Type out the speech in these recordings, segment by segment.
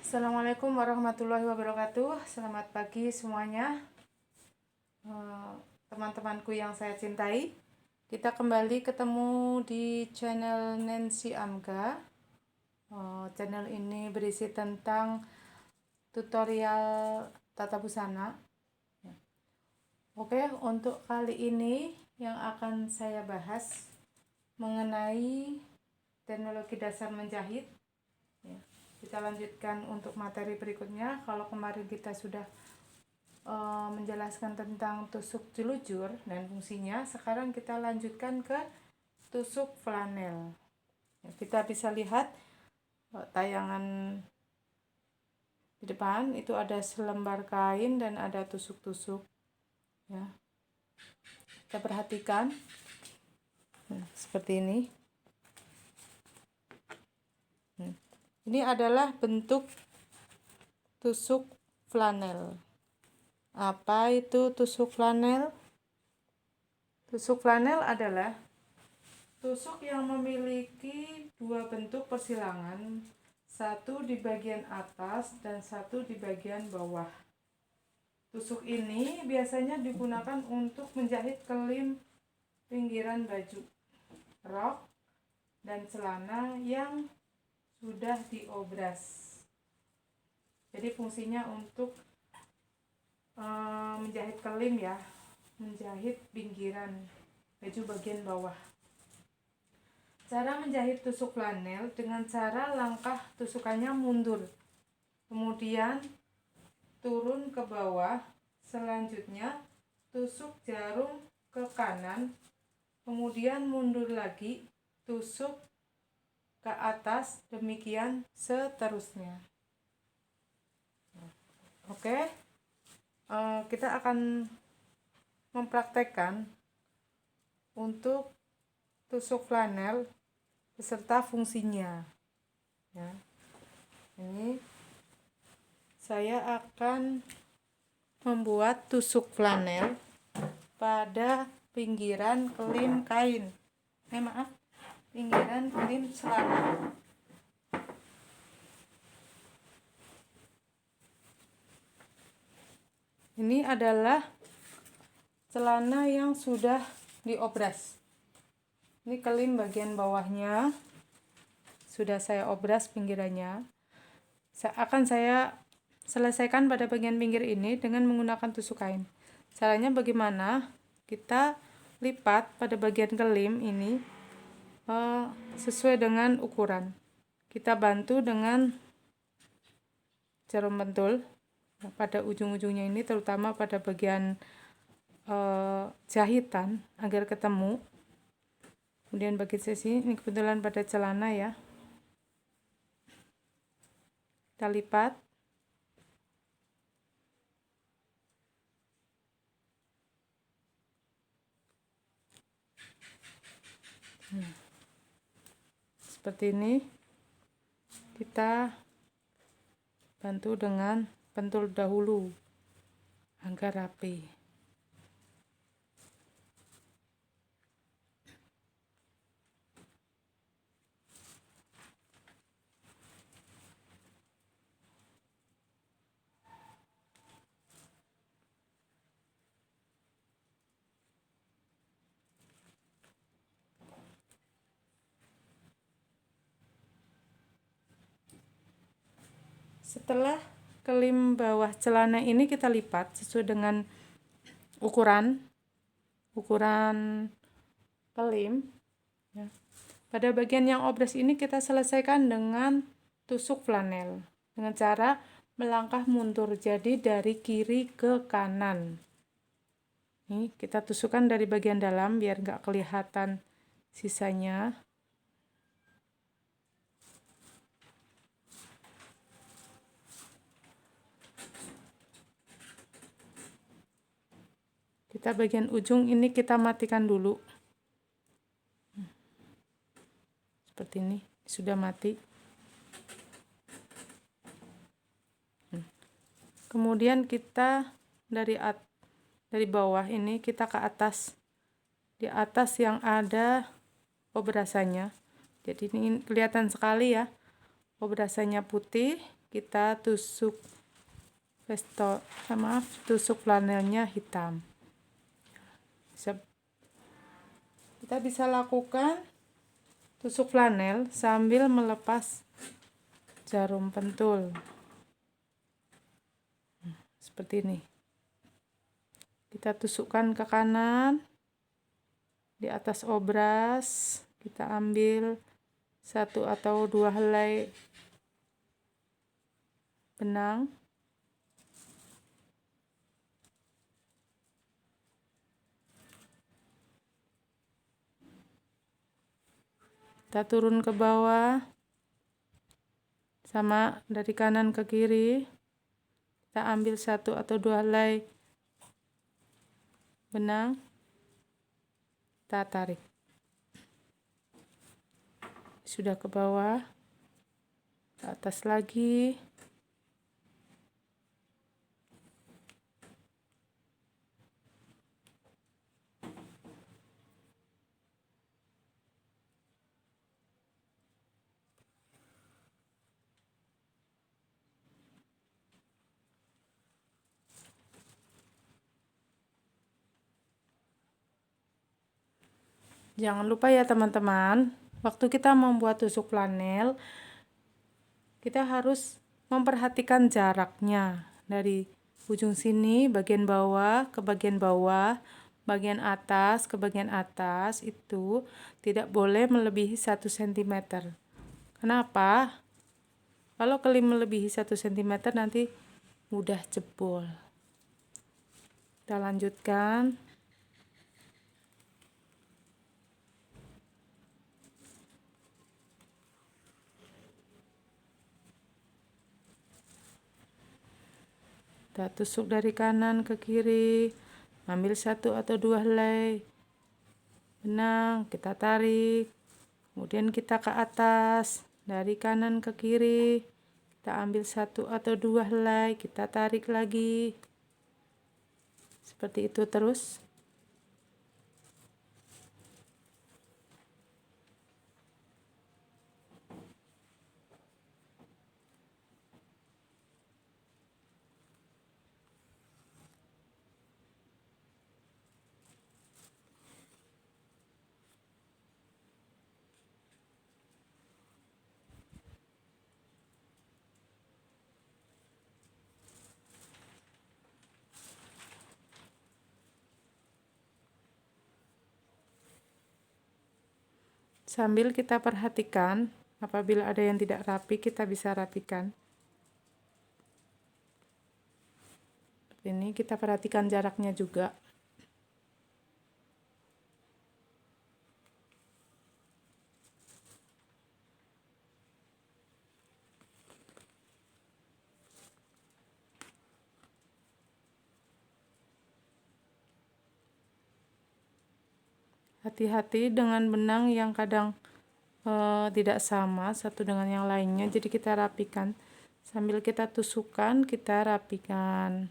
Assalamualaikum warahmatullahi wabarakatuh. Selamat pagi semuanya, teman-temanku yang saya cintai. Kita kembali ketemu di channel Nancy Amga. Channel ini berisi tentang tutorial tata busana. Oke, untuk kali ini yang akan saya bahas mengenai teknologi dasar menjahit. Kita lanjutkan untuk materi berikutnya. Kalau kemarin kita sudah menjelaskan tentang tusuk jelujur dan fungsinya, sekarang kita lanjutkan ke tusuk flanel. Kita bisa lihat tayangan di depan itu ada selembar kain dan ada tusuk-tusuk, ya. Kita perhatikan, seperti ini. Ini adalah bentuk tusuk flanel. Apa itu tusuk flanel? Tusuk flanel adalah tusuk yang memiliki dua bentuk persilangan, satu di bagian atas dan satu di bagian bawah. Tusuk ini biasanya digunakan untuk menjahit kelim pinggiran baju, rok, dan celana yang sudah diobras. Jadi fungsinya untuk menjahit kelim, ya, menjahit pinggiran baju bagian bawah. Cara menjahit tusuk flanel dengan cara langkah tusukannya mundur, kemudian turun ke bawah, selanjutnya tusuk jarum ke kanan, kemudian mundur lagi, tusuk ke atas, demikian seterusnya. Oke, kita akan mempraktekkan untuk tusuk flanel beserta fungsinya, ya. Ini saya akan membuat tusuk flanel pada pinggiran kelim kain. Pinggiran kelim celana. Ini adalah celana yang sudah diobras. Ini kelim bagian bawahnya sudah saya obras pinggirannya. Akan saya selesaikan pada bagian pinggir ini dengan menggunakan tusuk kain. Caranya bagaimana? Kita lipat pada bagian kelim ini sesuai dengan ukuran. Kita bantu dengan jarum pentul pada ujung-ujungnya ini, terutama pada bagian jahitan agar ketemu. Kemudian bagian sisi ini kebetulan pada celana, ya, kita lipat. Seperti ini. Kita bantu dengan pentul dahulu agar rapi. Setelah kelim bawah celana ini kita lipat sesuai dengan ukuran kelim, ya. Pada bagian yang obras ini kita selesaikan dengan tusuk flanel dengan cara melangkah mundur, jadi dari kiri ke kanan. Ini kita tusukkan dari bagian dalam biar nggak kelihatan sisanya. Kita bagian ujung ini kita matikan dulu. Seperti ini, sudah mati. Kemudian kita dari bawah ini kita ke atas. Di atas yang ada obrasannya. Jadi ini kelihatan sekali, ya. Obrasannya putih, kita tusuk tusuk flanelnya hitam. Kita bisa lakukan tusuk flanel sambil melepas jarum pentul. Seperti ini. Kita tusukkan ke kanan. Di atas obras kita ambil 1 atau 2 helai benang. Kita turun ke bawah, sama dari kanan ke kiri. Kita ambil 1 atau 2 helai benang, kita tarik. Sudah ke bawah, ke atas lagi. Jangan lupa ya teman-teman, waktu kita membuat tusuk flanel, kita harus memperhatikan jaraknya dari ujung sini, bagian bawah ke bagian bawah, bagian atas ke bagian atas, itu tidak boleh melebihi 1 cm. Kenapa? Kalau kelim melebihi 1 cm nanti mudah jebol. Kita lanjutkan. Kita tusuk dari kanan ke kiri, ambil 1 atau 2 helai benang, kita tarik, kemudian kita ke atas, dari kanan ke kiri, kita ambil 1 atau 2 helai, kita tarik lagi, seperti itu terus. Sambil kita perhatikan, apabila ada yang tidak rapi, kita bisa rapikan. Ini kita perhatikan jaraknya juga. Hati-hati dengan benang yang kadang tidak sama satu dengan yang lainnya, jadi kita rapikan. Sambil kita tusukkan, kita rapikan.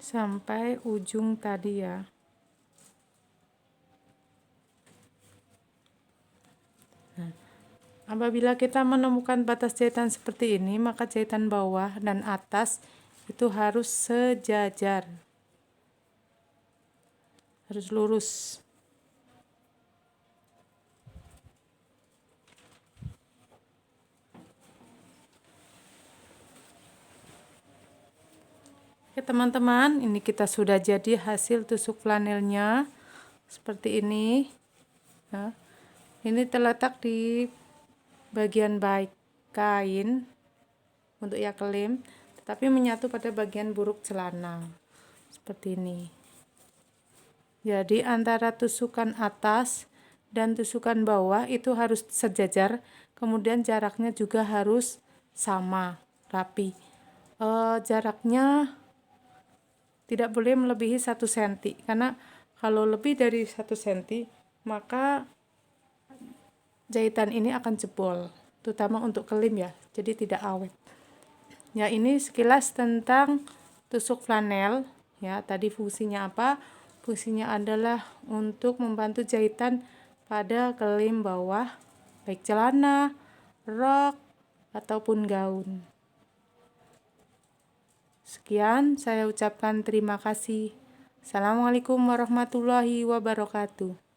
sampai ujung tadi ya. Nah, apabila kita menemukan batas jahitan seperti ini, maka jahitan bawah dan atas itu harus sejajar, harus lurus. Oke teman-teman, ini kita sudah jadi hasil tusuk flanelnya seperti ini. Nah, ini terletak di bagian baik kain untuk ya kelim, tetapi menyatu pada bagian buruk celana seperti ini. Jadi antara tusukan atas dan tusukan bawah itu harus sejajar, kemudian jaraknya juga harus sama, rapi. Jaraknya tidak boleh melebihi 1 cm, karena kalau lebih dari 1 cm maka jahitan ini akan jebol, terutama untuk kelim ya, jadi tidak awet. Ya, ini sekilas tentang tusuk flanel ya. Tadi fungsinya apa? Fungsinya adalah untuk membantu jahitan pada kelim bawah, baik celana, rok, ataupun gaun. Sekian, saya ucapkan terima kasih. Assalamualaikum warahmatullahi wabarakatuh.